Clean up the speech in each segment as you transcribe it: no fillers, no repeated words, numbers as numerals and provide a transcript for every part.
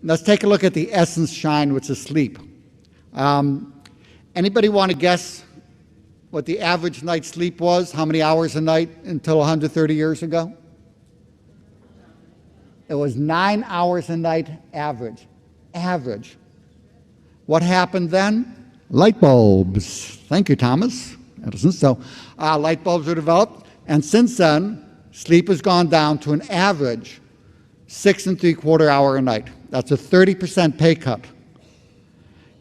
Let's take a look at the essence shine, which is sleep. Anybody want to guess what the average night's sleep was? How many hours a night until 130 years ago? It was 9 hours a night average. Average. What happened then? Light bulbs. Thank you, Thomas Edison. So light bulbs were developed, and since then, sleep has gone down to an average 6 3/4 hours a night. That's a 30% pay cut.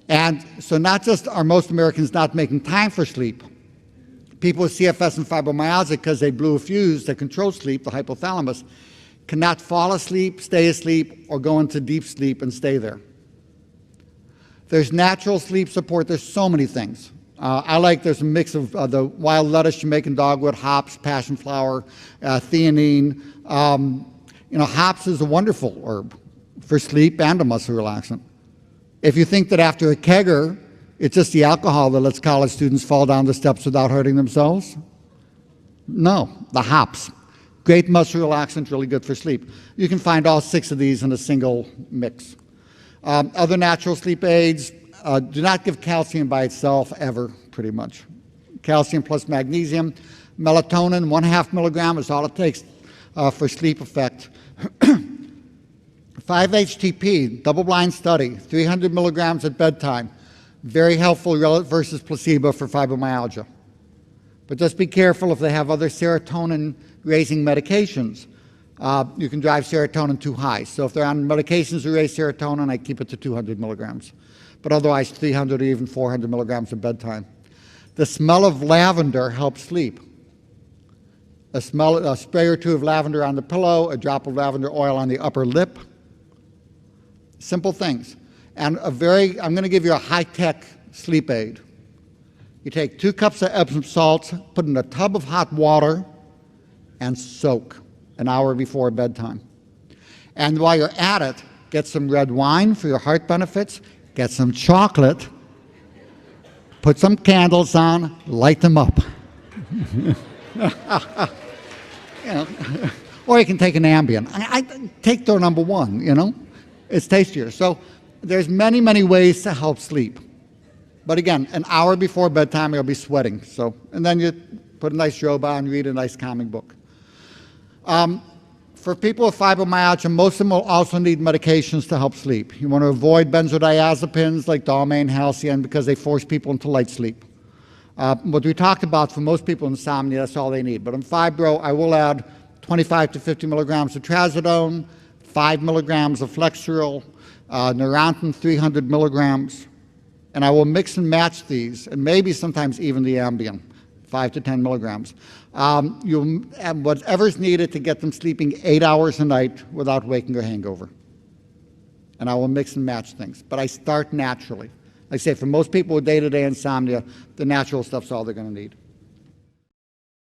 And so not just are most Americans not making time for sleep, people with CFS and fibromyalgia, because they blew a fuse that controls sleep, the hypothalamus, cannot fall asleep, stay asleep, or go into deep sleep and stay there. There's natural sleep support. There's so many things. There's a mix of the wild lettuce, Jamaican dogwood, hops, passion flower, theanine. Hops is a wonderful herb for sleep and a muscle relaxant. If you think that after a kegger, it's just the alcohol that lets college students fall down the steps without hurting themselves, no, the hops. Great muscle relaxant, really good for sleep. You can find all 6 of these in a single mix. Other natural sleep aids, do not give calcium by itself ever, pretty much. Calcium plus magnesium. Melatonin, 1/2 milligram is all it takes for sleep effect. 5-HTP, double-blind study, 300 milligrams at bedtime. Very helpful versus placebo for fibromyalgia. But just be careful if they have other serotonin-raising medications. You can drive serotonin too high. So if they're on medications to raise serotonin, I keep it to 200 milligrams. But otherwise, 300 or even 400 milligrams at bedtime. The smell of lavender helps sleep. A spray or 2 of lavender on the pillow, a drop of lavender oil on the upper lip. Simple things. And I'm going to give you a high-tech sleep aid. You take 2 cups of Epsom salts, put in a tub of hot water, and soak an hour before bedtime. And while you're at it, get some red wine for your heart benefits, get some chocolate, put some candles on, light them up. Or you can take an Ambien. I take door number 1, It's tastier. So there's many, many ways to help sleep. But again, an hour before bedtime, you'll be sweating. And then you put a nice robe on, read a nice calming book. For people with fibromyalgia, most of them will also need medications to help sleep. You want to avoid benzodiazepines like Dalmane, Halcion, because they force people into light sleep. What we talked about, for most people with insomnia, that's all they need. But in fibro, I will add 25 to 50 milligrams of trazodone, 5 milligrams of Flexeril, Neurontin 300 milligrams, and I will mix and match these, and maybe sometimes even the Ambien, 5 to 10 milligrams. Whatever's needed to get them sleeping 8 hours a night without waking or hangover. And I will mix and match things, but I start naturally. Like I say, for most people with day-to-day insomnia, the natural stuff's all they're going to need.